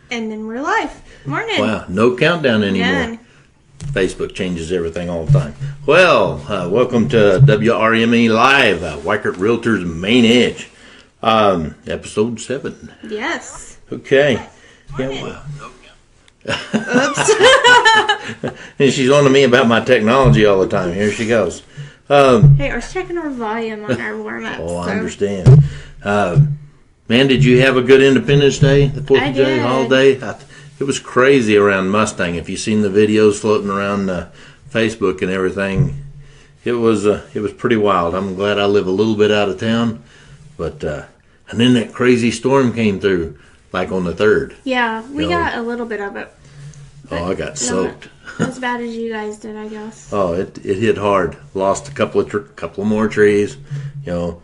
And then we're live. Morning. Wow, no countdown anymore. None. Facebook changes everything all the time. Well, welcome to WRME Live, Weichert Realtors Main Edge, episode 7. Yes. Okay. Morning. Yeah, well, Oops. And she's on to me about my technology all the time. Here she goes. Hey, I was checking our volume on our warm-ups. Oh, I understand. Man, did you have a good Independence Day? The 4th I of July did. holiday? It was crazy around Mustang. If you've seen the videos floating around Facebook and everything, it was pretty wild. I'm glad I live a little bit out of town, but and then that crazy storm came through, like on the 3rd. Yeah, we got a little bit of it. Oh, I got soaked. Not as bad as you guys did, I guess. Oh, it hit hard. Lost a couple of more trees. You know,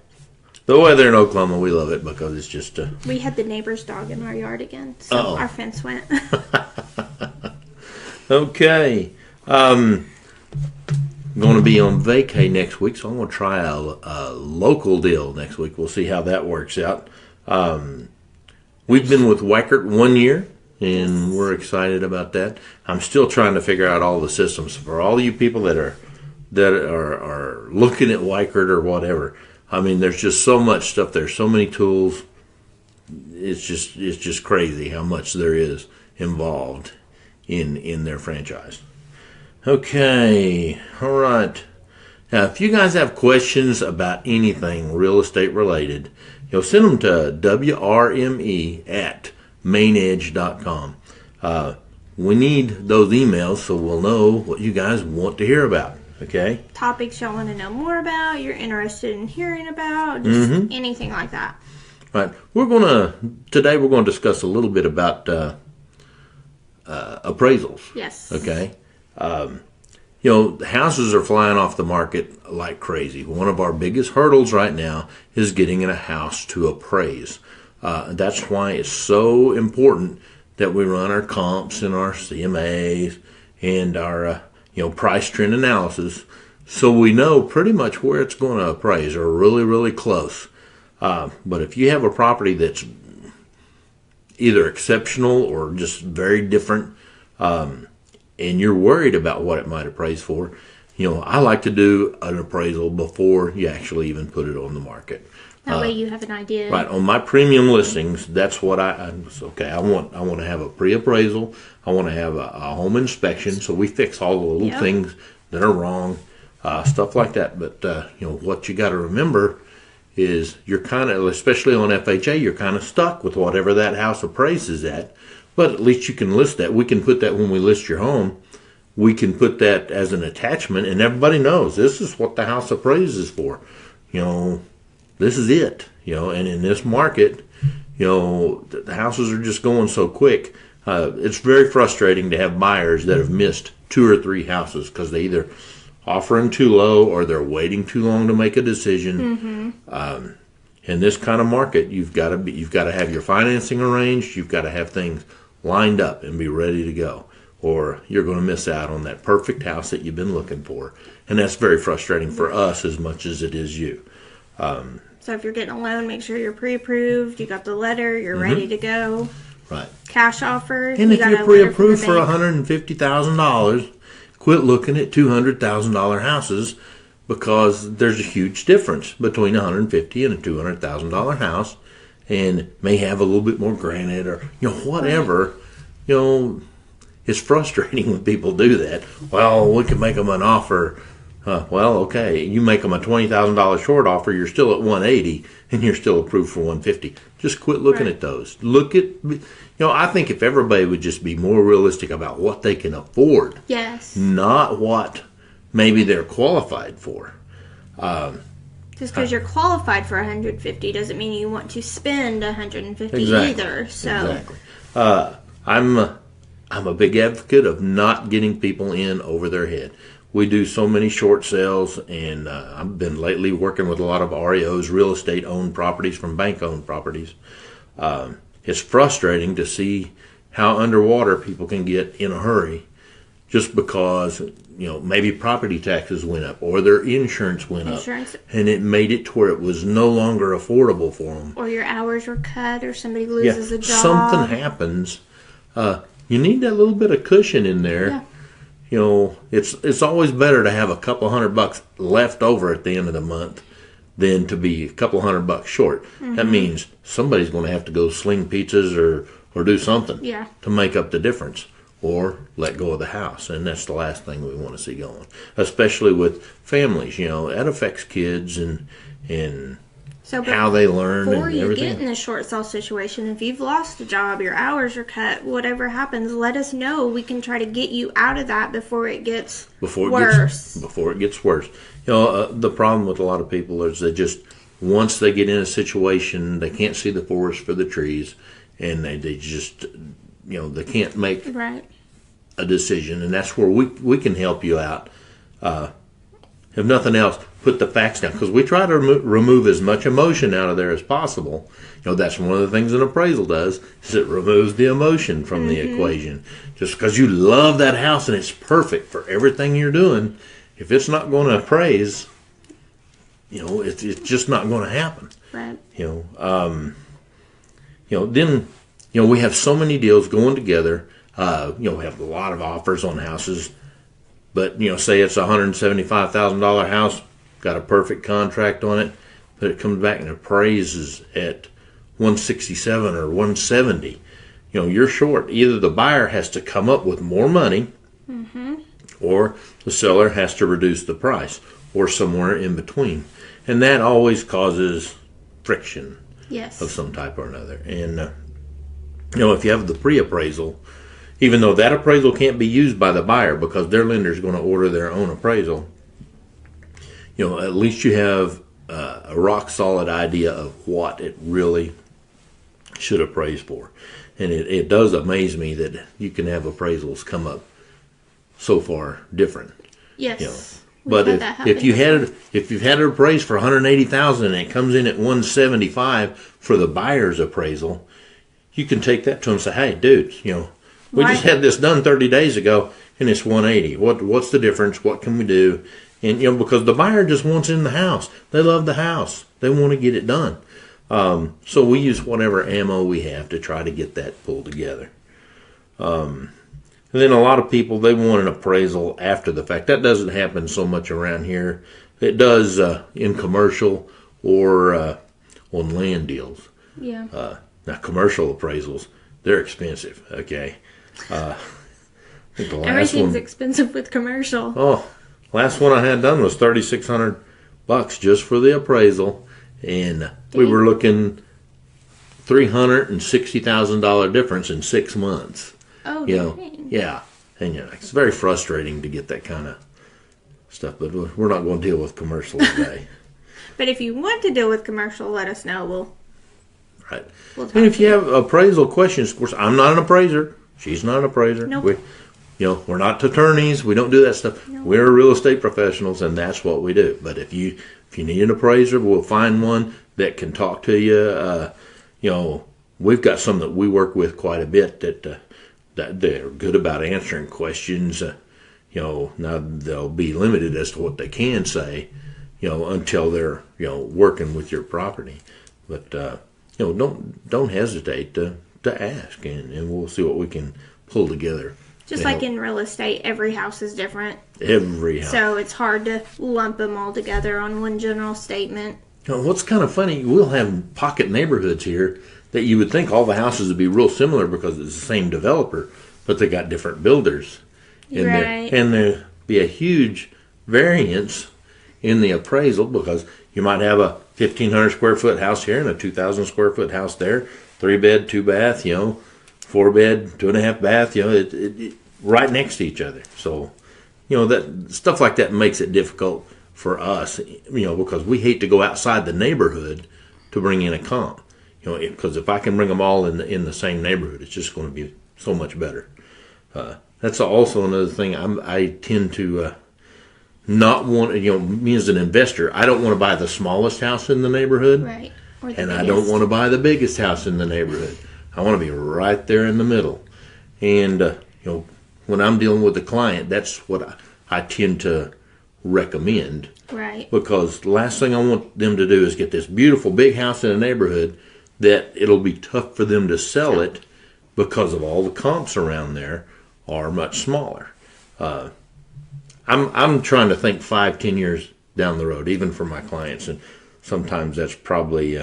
the weather in Oklahoma, we love it because it's just. We had the neighbor's dog in our yard again, so our fence went. Okay. I'm going to be on vacay next week, so I'm going to try a local deal next week. We'll see how that works out. We've been with Weichert 1 year, and we're excited about that. I'm still trying to figure out all the systems for all you people that are looking at Weichert or whatever. I mean, there's just so much stuff. There's so many tools. It's just crazy how much there is involved in their franchise. Okay, all right. Now, if you guys have questions about anything real estate related, send them to WRME@mainedge.com. We need those emails so we'll know what you guys want to hear about. Okay. Topics y'all want to know more about, you're interested in hearing about, just anything like that. Right. Today we're going to discuss a little bit about appraisals. Yes. Okay. Houses are flying off the market like crazy. One of our biggest hurdles right now is getting a house to appraise. That's why it's so important that we run our comps and our CMAs and our price trend analysis, so we know pretty much where it's going to appraise, or really, really close. But if you have a property that's either exceptional or just very different, and you're worried about what it might appraise for, I like to do an appraisal before you actually even put it on the market. That way you have an idea. Right, on my premium listings, that's what I want to have a pre-appraisal. I want to have a home inspection, so we fix all the little things that are wrong, stuff like that. But what you got to remember is you're kind of, especially on FHA, you're kind of stuck with whatever that house appraises at. But at least you can list that. We can put that when we list your home. We can put that as an attachment, and everybody knows this is what the house appraises for. This is it, and in this market, the houses are just going so quick. It's very frustrating to have buyers that have missed 2 or 3 houses because they either offering too low or they're waiting too long to make a decision. In this kind of market, you've got to have your financing arranged. You've got to have things lined up and be ready to go, or you're going to miss out on that perfect house that you've been looking for, and that's very frustrating for us as much as it is you. So if you're getting a loan, make sure you're pre-approved, you got the letter, you're ready to go. Right. Cash offer. And if you're pre-approved for $150,000, quit looking at $200,000 houses, because there's a huge difference between $150,000 and a $200,000 house, and may have a little bit more granite or whatever. It's frustrating when people do that. Well, we can make them an offer. Well, okay, you make them a $20,000 short offer, you're still at $180,000, and you're still approved for $150,000. Just quit looking at those. Look at, I think if everybody would just be more realistic about what they can afford, not what maybe they're qualified for. Just because you're qualified for $150,000 doesn't mean you want to spend $150,000 either. So, exactly. I'm a big advocate of not getting people in over their head. We do so many short sales, and I've been lately working with a lot of REOs, real estate-owned properties from bank-owned properties. It's frustrating to see how underwater people can get in a hurry just because, maybe property taxes went up or their insurance went up, and it made it to where it was no longer affordable for them. Or your hours were cut, or somebody loses a job. Something happens. you need that little bit of cushion in there. Yeah. You know, it's always better to have a couple $100 left over at the end of the month than to be a couple $100 short. Mm-hmm. That means somebody's going to have to go sling pizzas or do something to make up the difference, or let go of the house. And that's the last thing we want to see going, especially with families. You know, that affects kids and how they learn and everything. Before you get in a short sale situation, if you've lost a job, your hours are cut, whatever happens, let us know. We can try to get you out of that before it gets worse. Before it gets worse. You know, the problem with a lot of people is they just, once they get in a situation, they can't see the forest for the trees, and they just, you know, they can't make a decision. And that's where we can help you out. If nothing else, put the facts down, because we try to remove as much emotion out of there as possible. You know, that's one of the things an appraisal does, is it removes the emotion from the equation. Just because you love that house and it's perfect for everything you're doing, if it's not going to appraise, you know, it's just not going to happen. Right. You know, then, you know, we have so many deals going together. You know, we have a lot of offers on houses. But, you know, say it's a $175,000 house, got a perfect contract on it, but it comes back and appraises at $167,000 or $170,000. You know, you're short. Either the buyer has to come up with more money, or the seller has to reduce the price, or somewhere in between. And that always causes friction of some type or another. And, you know, if you have the pre-appraisal, even though that appraisal can't be used by the buyer because their lender is going to order their own appraisal, you know, at least you have a rock solid idea of what it really should appraise for. And it does amaze me that you can have appraisals come up so far different. Yes. You know. But if you've had it appraised for $180,000 and it comes in at $175,000 for the buyer's appraisal, you can take that to them and say, "Hey, dude, you know, we just had this done 30 days ago and it's $180,000. What's the difference? What can we do?" And, you know, because the buyer just wants in the house. They love the house. They want to get it done. So we use whatever ammo we have to try to get that pulled together. And then a lot of people, they want an appraisal after the fact. That doesn't happen so much around here. It does in commercial or on land deals. Yeah. Now, commercial appraisals, they're expensive, okay? I think the last Everything's expensive with commercial. Oh, last one I had done was $3,600 just for the appraisal, and we were looking $360,000 difference in 6 months. Oh, you know, yeah, and you know, it's very frustrating to get that kind of stuff. But we're not going to deal with commercial today. But if you want to deal with commercial, let us know. We'll and if you have appraisal questions, of course, I'm not an appraiser. She's not an appraiser. Nope. We're not attorneys. We don't do that stuff. Nope. We're real estate professionals, and that's what we do. But if you need an appraiser, we'll find one that can talk to you. You know, we've got some that we work with quite a bit that they're good about answering questions. You know, now they'll be limited as to what they can say, you know, until they're, you know, working with your property. But you know, don't hesitate to ask, and we'll see what we can pull together. Just like in real estate, every house is different. Every house. So it's hard to lump them all together on one general statement. You know, what's kind of funny, we'll have pocket neighborhoods here that you would think all the houses would be real similar because it's the same developer, but they got different builders in there. And there'd be a huge variance in the appraisal because you might have a 1,500 square foot house here and a 2,000 square foot house there, 3 bed, 2 bath, you know, 4 bed, 2.5 bath, you know, it right next to each other. So, you know, that stuff like that makes it difficult for us, you know, because we hate to go outside the neighborhood to bring in a comp. You know, because if I can bring them all in the same neighborhood, it's just going to be so much better. That's also another thing. I tend to not want, you know, me as an investor, I don't want to buy the smallest house in the neighborhood. Right. And I don't want to buy the biggest house in the neighborhood. I want to be right there in the middle. And, you know, when I'm dealing with a client, that's what I tend to recommend. Right. Because the last thing I want them to do is get this beautiful big house in a neighborhood that it'll be tough for them to sell it because of all the comps around there are much smaller. I'm trying to think 5-10 years down the road, even for my clients, and sometimes that's probably.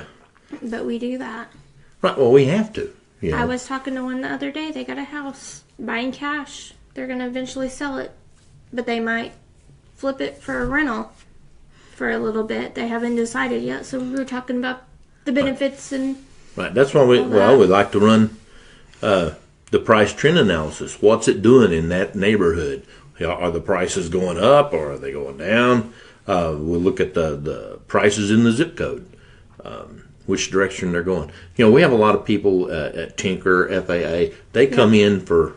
But we do that. Right. Well, we have to. You know. I was talking to one the other day. They got a house, buying cash. They're going to eventually sell it, but they might flip it for a rental for a little bit. They haven't decided yet. So we were talking about the benefits and. Right. That's why we like to run the price trend analysis. What's it doing in that neighborhood? Are the prices going up or are they going down? We'll look at the prices in the zip code, which direction they're going. You know, we have a lot of people at Tinker, FAA. They come in for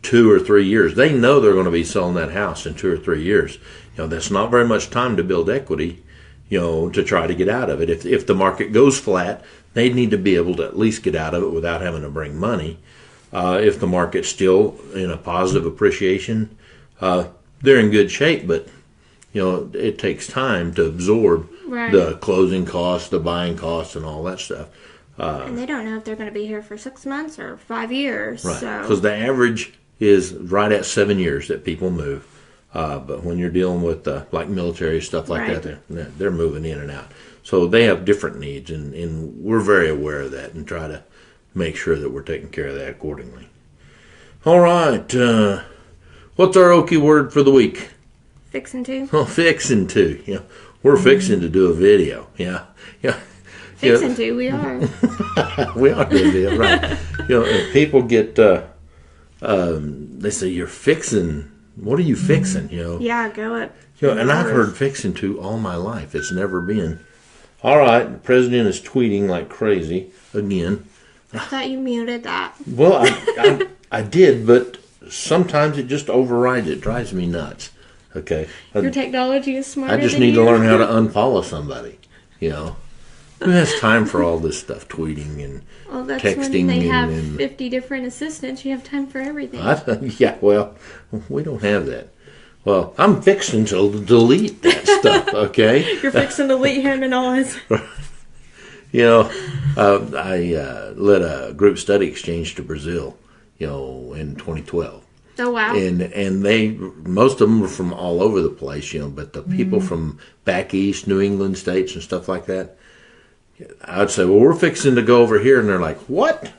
2 or 3 years. They know they're going to be selling that house in 2 or 3 years. You know, that's not very much time to build equity, you know, to try to get out of it. If the market goes flat, they need to be able to at least get out of it without having to bring money. If the market's still in a positive appreciation, they're in good shape, but you know it takes time to absorb the closing costs, the buying costs, and all that stuff. And they don't know if they're going to be here for 6 months or 5 years. Right, because the average is right at 7 years that people move. But when you're dealing with like military stuff like that, they're moving in and out. So they have different needs, and we're very aware of that and try to make sure that we're taking care of that accordingly. All right. What's our Okie word for the week? Fixin' to. Oh, fixin' to. Yeah, we're fixing to do a video. Yeah. Fixin' to. We are. We are doing a video, right? You know, and people get. They say you're fixing. What are you fixing? You know. Yeah, go up. You know, and I've heard fixing to all my life. It's never been. All right, the president is tweeting like crazy again. I thought you muted that. Well, I did, but sometimes it just overrides. It drives me nuts. Okay. Your technology is smarter. I just need to learn how to unfollow somebody. You know, who has time for all this stuff, tweeting and texting? When they have 50 different assistants. You have time for everything. Yeah. Well, we don't have that. Well, I'm fixing to delete that stuff. Okay. You're fixing to delete him and all his. You know, I led a group study exchange to Brazil, you know, in 2012. Oh, wow. And most of them were from all over the place, you know, but the people from back east, New England states and stuff like that, I'd say, well, we're fixing to go over here. And they're like, what?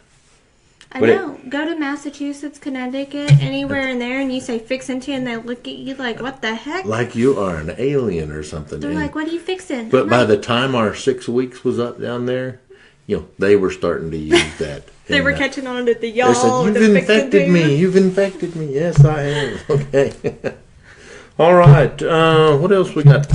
I know. Go to Massachusetts, Connecticut, anywhere in there, and you say fixing to, and they look at you like, what the heck? Like you are an alien or something. They're like, what are you fixing? But by the time our 6 weeks was up down there, you know, they were starting to use that. They were catching on to the y'all. They said, you've infected me. You've infected me. Yes, I have. Okay. All right. What else we got?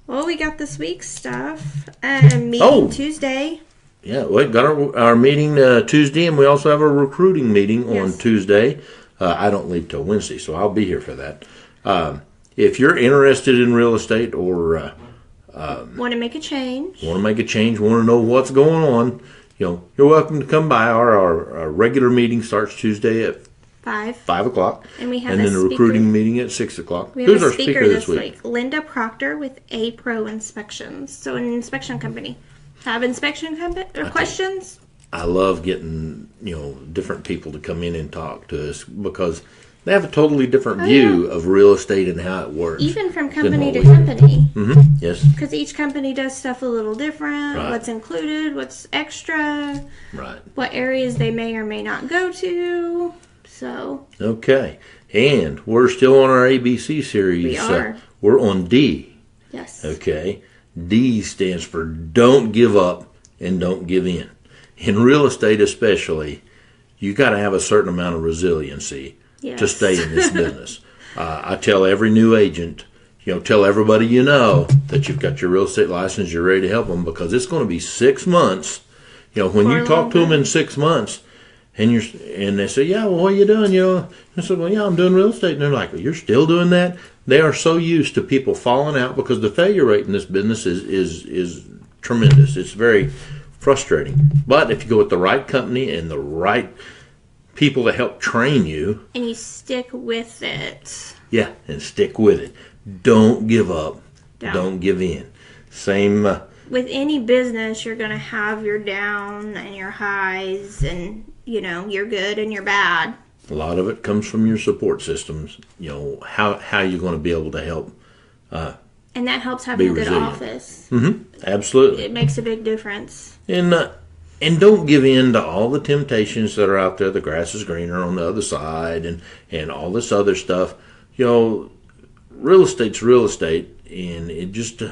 Well, we got this week's stuff. Meeting Tuesday. Yeah, we got our meeting Tuesday, and we also have a recruiting meeting on Tuesday. I don't leave till Wednesday, so I'll be here for that. If you're interested in real estate or want to make a change, want to know what's going on, you know, you're welcome to come by. Our regular meeting starts Tuesday at 5 o'clock, and we have then the recruiting meeting at 6 o'clock. Who's our speaker this week? Linda Proctor with A Pro Inspections, so an inspection company. Have inspection questions? I love getting, you know, different people to come in and talk to us because they have a totally different view of real estate and how it works. Even from company to company. Mm-hmm. Yes. Because each company does stuff a little different. Right. What's included, what's extra. Right. What areas they may or may not go to. So. Okay. And we're still on our ABC series. We are. We're on D. Yes. Okay. D stands for don't give up and don't give in. In real estate especially, you got to have a certain amount of resiliency to stay in this business. I tell every new agent, you know, tell everybody you know that you've got your real estate license, you're ready to help them because it's going to be 6 months. You know, when you talk to them in 6 months and they say, yeah, well, what are you doing? You know, I said, well, yeah, I'm doing real estate. And they're like, well, you're still doing that? They are so used to people falling out because the failure rate in this business is tremendous. It's very frustrating. But if you go with the right company and the right people to help train you. And you stick with it. Yeah, and stick with it. Don't give up. Don't give in. Same with any business, you're going to have your down and your highs and, your good and your bad. A lot of it comes from your support systems. How you're going to be able to help. And that helps having a good resilient. office. Mm-hmm. Absolutely. It makes a big difference. And don't give in to all the temptations that are out there. The grass is greener on the other side, and all this other stuff. Real estate's real estate, and it just,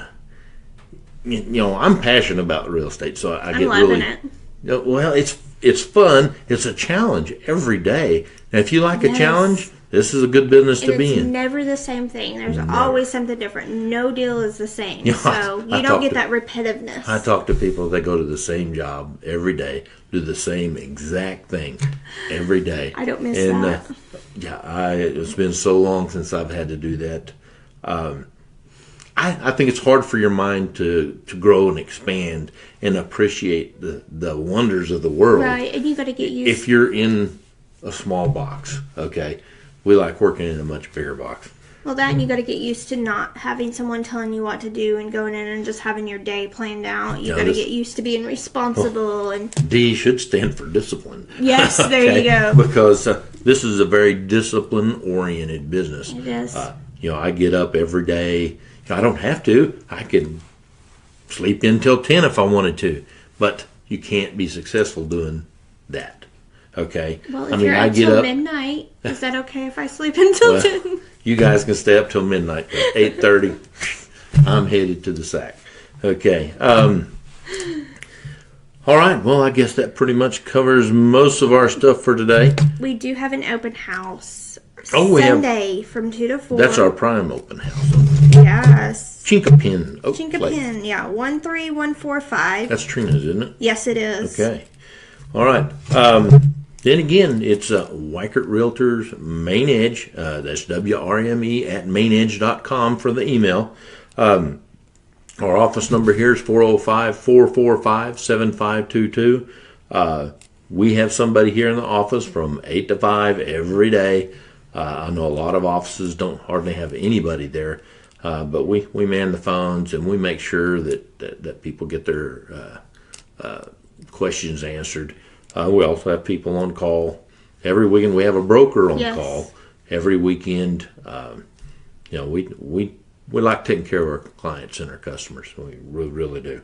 I'm passionate about real estate, so I get loving really. it. Well, it's fun. It's a challenge every day. Now, if you like a challenge, this is a good business to be in. It's never the same thing. There's always something different. No deal is the same. Yeah, so you don't get that repetitiveness. I talk to people that go to the same job every day, do the same exact thing every day. I don't miss that. It's been so long since I've had to do that. I think it's hard for your mind to grow and expand and appreciate the wonders of the world. Right, and you got to get used. If you're in a small box, okay? We like working in a much bigger box. Well, that and you got to get used to not having someone telling you what to do and going in and just having your day planned out. You got to get used to being responsible and. D should stand for discipline. Yes, there you go. Because this is a very discipline-oriented business. It is. I get up every day. I don't have to. I could sleep in till 10 if I wanted to, but you can't be successful doing that. Okay. Well, if you're up till midnight, is that okay if I sleep until 10? You guys can stay up till midnight. 8:30, I'm headed to the sack. Okay. All right. Well, I guess that pretty much covers most of our stuff for today. We do have an open house. Sunday from 2 to 4. That's our prime open house. Yes. Chinkapin. Chinkapin, yeah. 13145. That's Trina's, isn't it? Yes, it is. Okay. All right. Then again, it's Weichert Realtors Main Edge. That's WRME at mainedge.com for the email. Our office number here is 405-445-7522. We have somebody here in the office from 8 to 5 every day. I know a lot of offices don't hardly have anybody there, but we man the phones and we make sure that people get their questions answered. We also have people on call every weekend. We have a broker on call every weekend. We like taking care of our clients and our customers. We really do.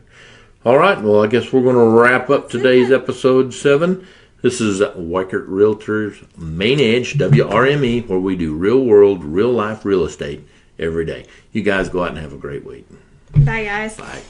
All right. Well, I guess we're going to wrap up today's episode 7. This is Weichert Realtors Main Edge, WRME, where we do real world, real life real estate every day. You guys go out and have a great week. Bye, guys. Bye.